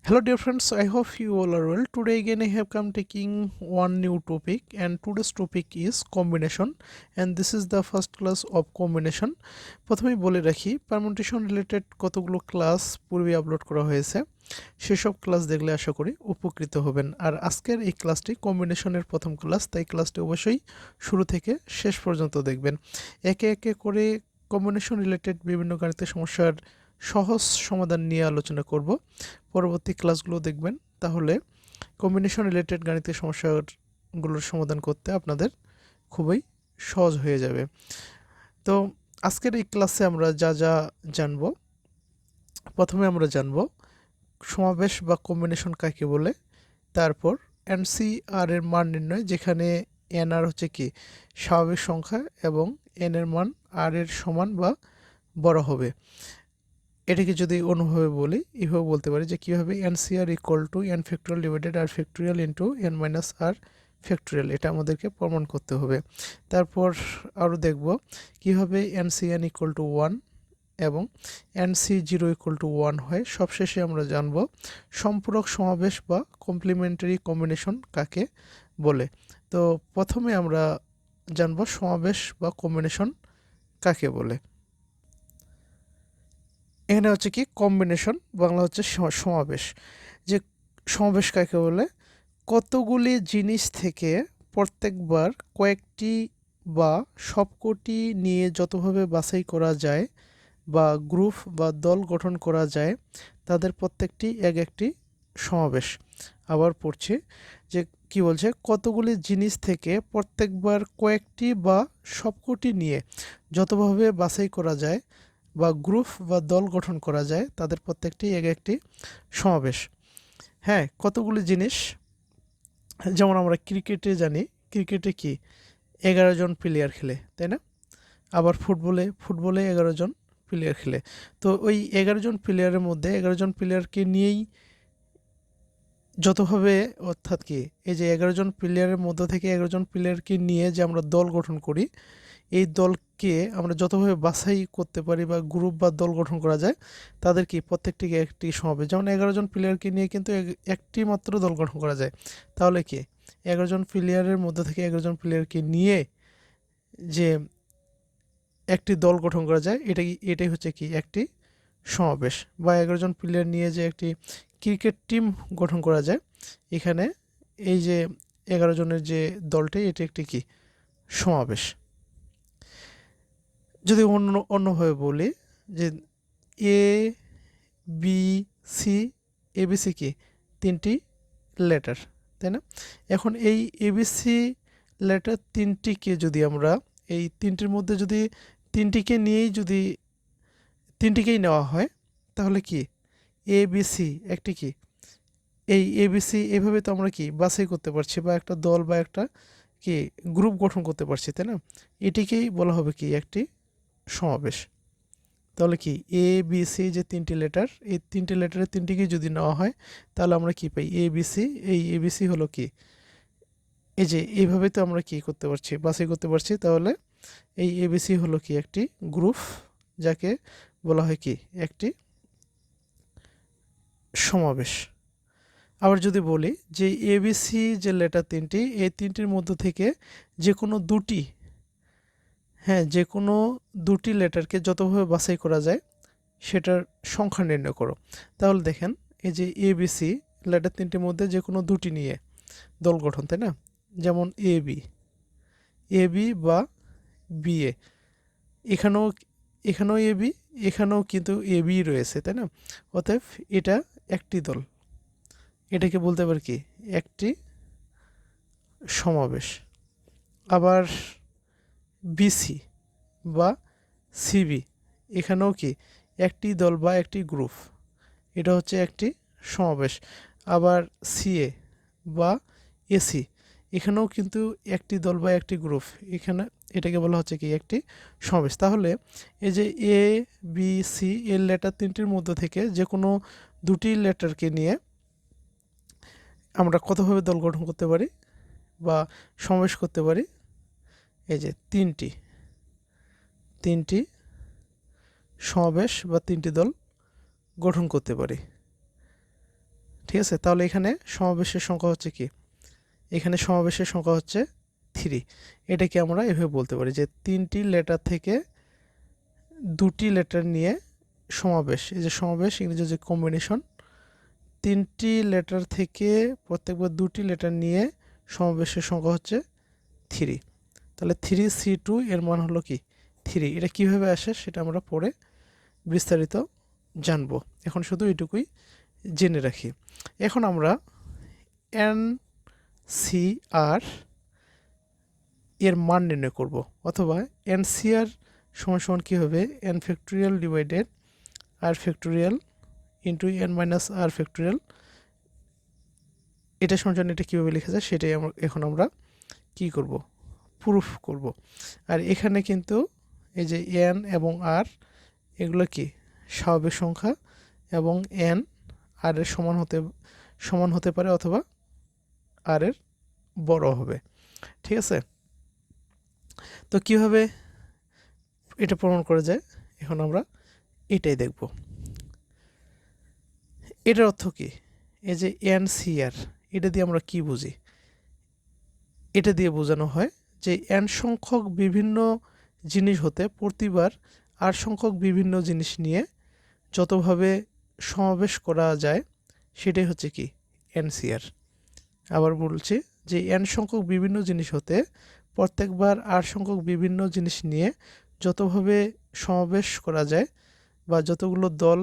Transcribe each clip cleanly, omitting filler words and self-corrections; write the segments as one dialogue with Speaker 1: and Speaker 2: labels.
Speaker 1: Hello dear friends, I hope you all are well. Today again I have come taking one new topic, and today's topic is combination, and this is the first class of combination. প্রথমেই বলে রাখি permutation related কতগুলো class পূর্বে upload করা হয়েছে, সেসব class দেখলে আশা করি উপকৃত হবেন। আর আজকের এই ক্লাসটি কম্বিনেশনের প্রথম ক্লাস, তাই ক্লাসটি অবশ্যই শুরু থেকে শেষ পর্যন্ত দেখবেন। একে একে করে কম্বিনেশন রিলেটেড বিভিন্ন গাণিতিক সমস্যার সহজ সমাধান নিয়ে আলোচনা করব। পরবর্তী ক্লাসগুলো দেখবেন, তাহলে কম্বিনেশন রিলেটেড গাণিতিক সমস্যাগুলোর সমাধান করতে আপনাদের খুবই সহজ হয়ে যাবে। তো আজকের এই ক্লাসে আমরা যা যা জানব, প্রথমে আমরা জানব সমাবেশ বা কম্বিনেশন কাকে বলে, তারপর এনসিআর এর মান নির্ণয়, যেখানে এন আর হচ্ছে কি স্বাভাবিক সংখ্যা এবং এন এর মান আর এর সমান বা বড় হবে। এটাকে যদি অন্যভাবে বলি, এভাবে বলতে পারি যে কীভাবে N C R equal to N factorial divided R factorial into N minus R factorial, এটা আমাদেরকে প্রমাণ করতে হবে। তারপর আরও দেখব কীভাবে এনসিএন ইকুয়াল টু 1 এবং এনসি 0 ইকুয়াল টু 1 হয়। সবশেষে আমরা জানব সম্পূরক সমাবেশ বা কমপ্লিমেন্টারি কম্বিনেশন কাকে বলে। তো প্রথমে আমরা জানব সমাবেশ বা কম্বিনেশন কাকে বলে। এখানে হচ্ছে কি কম্বিনেশন, বাংলা হচ্ছে সমাবেশ। যে সমাবেশ কাকে বলে, কতগুলি জিনিস থেকে প্রত্যেকবার কয়েকটি বা সবকটি নিয়ে যতভাবে বাছাই করা যায় বা গ্রুপ বা দল গঠন করা যায়, তাদের প্রত্যেকটি এক একটি সমাবেশ। আবার পড়ছি যে কি বলছে, কতগুলি জিনিস থেকে প্রত্যেকবার কয়েকটি বা সবকটি নিয়ে যতভাবে বাছাই করা যায় বা গ্রুপ বা দল গঠন করা যায়, তাদের প্রত্যেকটি এক একটি সমাবেশ। হ্যাঁ, কতগুলি জিনিস, যেমন আমরা ক্রিকেটে জানি, ক্রিকেটে কি 11 জন প্লেয়ার খেলে, তাই না? আবার ফুটবলে 11 জন প্লেয়ার খেলে। তো ওই 11 জন প্লেয়ারের মধ্যে 11 জন প্লেয়ারকে নিয়েই যতভাবে, অর্থাৎ কি এই যে 11 জন প্লেয়ারের মধ্য থেকে 11 জন প্লেয়ারকে নিয়ে যে আমরা দল গঠন করি, এই দলকে আমরা যতভাবে বাছাই করতে পারি বা গ্রুপ বা দল গঠন করা যায়, তাদের কি প্রত্যেকটিকে একটি সমাবেশ। যেমন 11 জন প্লেয়ারকে নিয়ে কিন্তু একটি মাত্র দল গঠন করা যায়। তাহলে কি 11 জন প্লেয়ারের মধ্যে থেকে 11 জন প্লেয়ারকে নিয়ে যে একটি দল গঠন করা যায়, এটাই হচ্ছে কি একটি সমাবেশ। বা 11 জন প্লেয়ার নিয়ে যে একটি ক্রিকেট টিম গঠন করা যায়, এখানে এই যে 11 জনের যে দলটি, এটি একটি কি সমাবেশ। যদি অন্যভাবে বলি যে এ বি সি, এবিসি কি তিনটি লেটার, তাই না? এখন এই এবিসি লেটার তিনটিকে যদি আমরা এই তিনটির মধ্যে যদি তিনটিকেই নেওয়া হয়, তাহলে কি এবিসি একটি কি, এই এবিসি এভাবে তো আমরা কি বাছাই করতে পারছি বা একটা দল বা একটা কি গ্রুপ গঠন করতে পারছি, তাই না? এটিকেই বলা হবে কি একটি সমাবেশ। তাহলে কি এ বি সি যে তিনটি লেটার, এই তিনটি লেটারের তিনটিকে যদি নেওয়া হয়, তাহলে আমরা কি পাই এ বি সি। এই এ বি সি হলো কি, এই যে এইভাবে তো আমরা কি করতে পারছি, বাছাই করতে পারছি। তাহলে এই এ বি সি হলো কি একটি গ্রুপ, যাকে বলা হয় কি একটি সমাবেশ। আবার যদি বলি যে এ বি সি যে লেটার তিনটি, এই তিনটির মধ্য থেকে যে কোনো দুটি, হ্যাঁ যে কোনো দুটি লেটারকে যতভাবে বাছাই করা যায় সেটার সংখ্যা নির্ণয় করো। তাহলে দেখেন এই যে এ বি সি লেটার তিনটির মধ্যে যে কোনো দুটি নিয়ে দল গঠন, তাই না? যেমন এ বি বা বি এ, এখানেও এখানেও এ বি, এখানেও কিন্তু এ বি রয়েছে, তাই না? অতএব এটা একটি দল, এটাকে বলতে পারি কি একটি সমাবেশ। আবার বিসি বা সিবি, এখানেও কি একটি দল বা একটি গ্রুপ, এটা হচ্ছে একটি সমাবেশ। আবার সিএ বা এসি, এখানেও কিন্তু একটি দল বা একটি গ্রুপ, এটাকে বলা হচ্ছে কি একটি সমাবেশ। তাহলে এই যে এ বি সি এর লেটার তিনটির মধ্যে থেকে যে কোনো দুটি লেটারকে নিয়ে আমরা কতভাবে দল গঠন করতে পারি বা সমাবেশ করতে পারি, এই যে তিনটি সমাবেশ বা তিনটি দল গঠন করতে পারি। ঠিক আছে, তাহলে এখানে সমাবেশের সংখ্যা হচ্ছে কি, এখানে সমাবেশের সংখ্যা হচ্ছে 3। এটাকে আমরা এভাবে বলতে পারি যে 3টি লেটার থেকে 2টি লেটার নিয়ে সমাবেশ। এই যে সমাবেশ ইংরেজি যে কম্বিনেশন, 3টি লেটার থেকে প্রত্যেকবার 2টি লেটার নিয়ে সমাবেশের সংখ্যা হচ্ছে 3। তাহলে 3C2 এর মান হলো কি 3। এটা কিভাবে আসে সেটা আমরা পরে বিস্তারিত জানবো, এখন শুধু এটুকুই জেনে রাখি। এখন আমরা NCR এর মান নির্ণয় করব, অথবা NCR সমান সমান কী হবে, n factorial divided r factorial into n minus r factorial. এটা সমান এটা কীভাবে লেখা যায় সেটাই এখন আমরা কি করব, প্রুফ করব। আর এখানে কিন্তু এই যে n এবং r এগুলো কি স্বাভাবিক সংখ্যা, এবং n r এর সমান হতে পারে অথবা r এর বড় হবে। ঠিক আছে, তো কিভাবে এটা প্রমাণ করা যায় এখন আমরা এটাই দেখব। এটার অর্থ কি, এই যে NCR এটা দিয়ে আমরা কি বুঝি, এটা দিয়ে বোঝানো হয় যে n সংখ্যক বিভিন্ন জিনিস হতে প্রতিবার r সংখ্যক বিভিন্ন জিনিস নিয়ে যতভাবে সমাবেশ করা যায় সেটাই হচ্ছে কি NCR। আবার বলছি যে n সংখ্যক বিভিন্ন জিনিস হতে প্রত্যেকবার r সংখ্যক বিভিন্ন জিনিস নিয়ে যতভাবে সমাবেশ করা যায় বা যতগুলো দল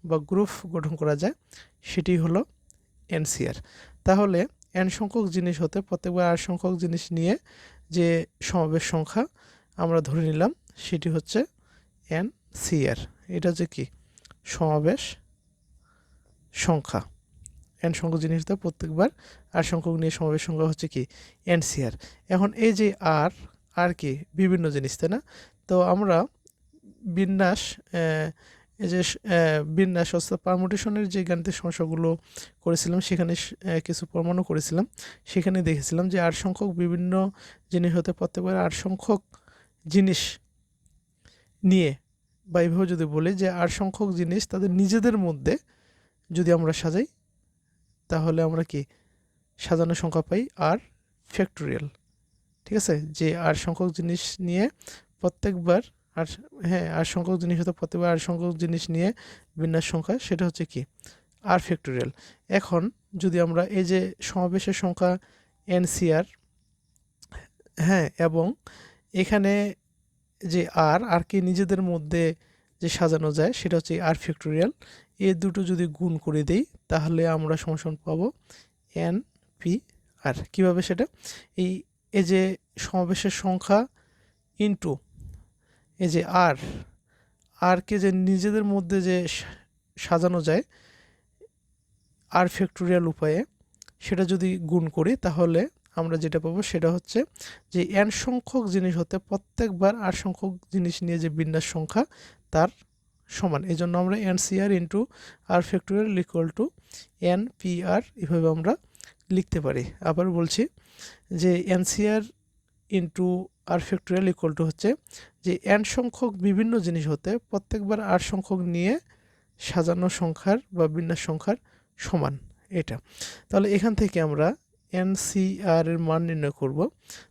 Speaker 1: বা গ্রুপ গঠন করা যায় সেটি হলো NCR। তাহলে n সংখ্যক জিনিস হতে প্রত্যেকবার r সংখ্যক জিনিস নিয়ে যে সমাবেশ সংখ্যা আমরা ধরে নিলাম সেটি হচ্ছে NCR। এটা হচ্ছে কি সমাবেশ সংখ্যা। n সংখ্যক জিনিস হতে প্রত্যেকবার r সংখ্যক নিয়ে সমাবেশ সংখ্যা হচ্ছে কি NCR। এখন এই যে r কি বিভিন্ন জিনিস, তাই না? তো আমরা বিন্যাস এই যে বিন্যাস অর্থাৎ পারমুটেশনের যে গাণিতিক সমস্যাগুলো করেছিলাম সেখানে কিছু প্রমাণও করেছিলাম। সেখানে দেখেছিলাম যে r সংখ্যক বিভিন্ন জিনিস হতে প্রত্যেকবার r সংখ্যক জিনিস নিয়ে, বা এইভাবে যদি বলি যে r সংখ্যক জিনিস তাদের নিজেদের মধ্যে যদি আমরা সাজাই তাহলে আমরা কি সাজানো সংখ্যা পাই r ফ্যাক্টোরিয়াল। ঠিক আছে, যে r সংখ্যক জিনিস নিয়ে প্রত্যেকবার আর সংখ্যক জিনিস হতে প্রত্যেকবার r সংখ্যক জিনিস নিয়ে বিন্যাস সংখ্যা সেটা হচ্ছে কি r ফ্যাক্টোরিয়াল। এখন যদি আমরা এই যে সমাবেশের সংখ্যা NCR, এবং এখানে যে r কে নিজেদের মধ্যে যে সাজানো যায় সেটা হচ্ছে r ফ্যাক্টোরিয়াল, এই দুটো যদি গুণ করে দেই তাহলে আমরা সমান পাবো NPR। কিভাবে সেটা, এই যে সমাবেশের সংখ্যা ইনটু এই যে r কে যে নিজেদের মধ্যে যে সাজানো যায় r ফ্যাক্টোরিয়াল উপায়ে, সেটা যদি গুণ করি তাহলে আমরা যেটা পাবো সেটা হচ্ছে যে n সংখ্যক জিনিস হতে প্রত্যেকবার r সংখ্যক জিনিস নিয়ে যে বিন্যাস সংখ্যা তার সমান। এই জন্য আমরা NCR into r factorial equal to NPR এভাবে আমরা লিখতে পারি। আবার বলছি যে NCR into r factorial equal to হচ্ছে যে n সংখ্যক বিভিন্ন জিনিস হতে প্রত্যেকবার r সংখ্যক নিয়ে সাজানো সংখ্যার বা বিন্যাস সংখ্যার সমান এটা। তাহলে এখান থেকে আমরা NCR এর মান নির্ণয় করব।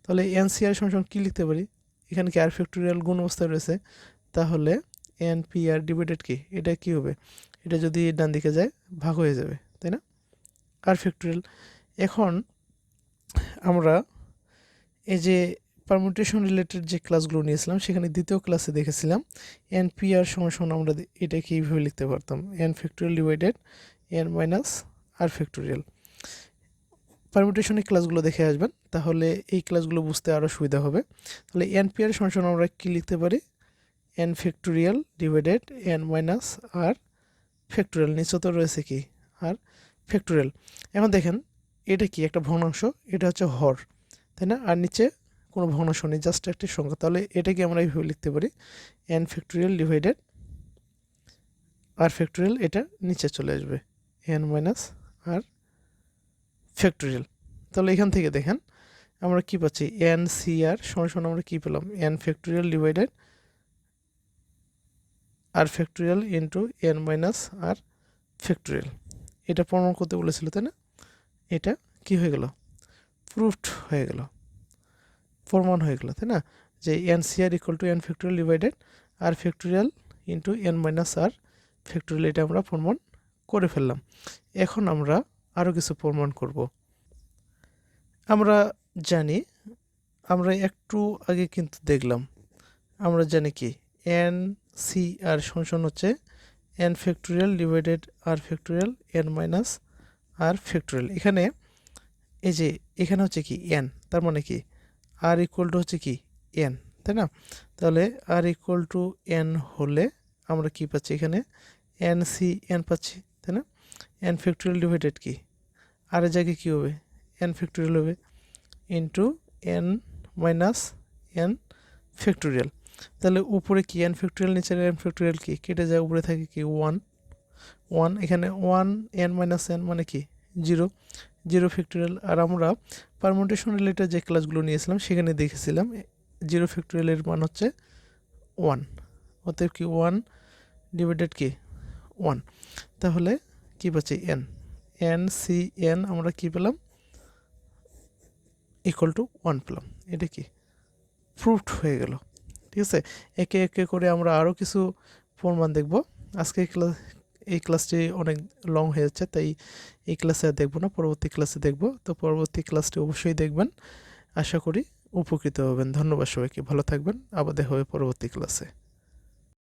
Speaker 1: তাহলে NCR সমান কি লিখতে পারি, এখানে কি r ফ্যাক্টোরিয়াল গুণ অবস্থায় রয়েছে, তাহলে NPR ডিভাইডেড কি এটা কি হবে, এটা যদি ডান দিকে যায় ভাগ হয়ে যাবে, তাই না, r ফ্যাক্টোরিয়াল। এখন আমরা এই যে পারমুটেশন রিলেটেড যে ক্লাসগুলো নিয়েছিলাম সেখানে দ্বিতীয় ক্লাসে দেখেছিলাম NPR সমান আমরা এটাকে এইভাবে লিখতে পারতাম n factorial divided n minus r factorial. পারমুটেশনের ক্লাসগুলো দেখে আসবেন তাহলে এই ক্লাসগুলো বুঝতে আরও সুবিধা হবে। তাহলে NPR সমান আমরা কি লিখতে পারি, n factorial divided n minus r factorial, নিচে তো রয়েছে কি r ফ্যাক্টোরিয়াল। এখন দেখেন এটা কি একটা ভগ্নাংশ, এটা হচ্ছে হর, তাই না, আর নিচে কোনো ভগ্নাংশ নেই, জাস্ট একটি সংখ্যা। তাহলে এটাকে আমরা এইভাবে লিখতে পারি n factorial divided r factorial, এটা নিচে চলে আসবে n মাইনাস r ফ্যাক্টোরিয়াল। তাহলে এখান থেকে দেখেন আমরা কি পাচ্ছি, NCR সমান আমরা কি পেলাম n factorial divided r factorial into n minus r factorial. এটা প্রমাণ করতে বলেছিল, তাই না? এটা কি হয়ে গেল? প্রুফড হয়ে গেল, প্রমাণ হয়ে গেল, তাই না? যে NCR equal to n factorial divided r factorial into n minus r factorial, এটা আমরা প্রমাণ করে ফেললাম। এখন আমরা আরও কিছু প্রমাণ করব। আমরা জানি, আমরা একটু আগে কিন্তু দেখলাম, আমরা জানি কি NCR সমান হচ্ছে n factorial divided r factorial n minus r factorial. এখানে এই যে এখানে হচ্ছে কি n, তার মানে কি r ইকুয়াল টু হচ্ছে কি n, তাই না? তাহলে r ইকুয়াল টু n হলে আমরা কি পাচ্ছি? এখানে NCN পাচ্ছি, তাই না? n ফ্যাক্টোরিয়াল ডিভাইডেড কি আর এর জায়গায় কী হবে? n ফ্যাক্টোরিয়াল হবে into n minus n factorial. তাহলে উপরে কি n ফ্যাক্টোরিয়াল, নিচে n ফ্যাক্টোরিয়াল কি কেটে যায়, উপরে থাকে কি 1 এখানে 1 n মাইনাস n মানে কি 0 ফ্যাক্টোরিয়াল। আর আমরা পারমুটেশন রিলেটেড যে ক্লাসগুলো নিয়েছিলাম সেখানে দেখেছিলাম 0 ফ্যাক্টোরিয়ালের মান হচ্ছে 1, অতএব কি 1 ডিভাইডেড কি 1। তাহলে কি পাচ্ছি? NCN আমরা কি পেলাম? ইকুয়াল টু 1 পেলাম। এটা কি প্রুফড হয়ে গেল। ঠিক আছে, একে একে করে আমরা আরও কিছু প্রমাণ দেখব। আজকে এই ক্লাসটি অনেক লং হয়ে যাচ্ছে, তাই এই ক্লাসে আর দেখব না, পরবর্তী ক্লাসে দেখব। তো পরবর্তী ক্লাসটি অবশ্যই দেখবেন, আশা করি উপকৃত হবেন। ধন্যবাদ সবাইকে, ভালো থাকবেন, আবার দেখা হবে পরবর্তী ক্লাসে।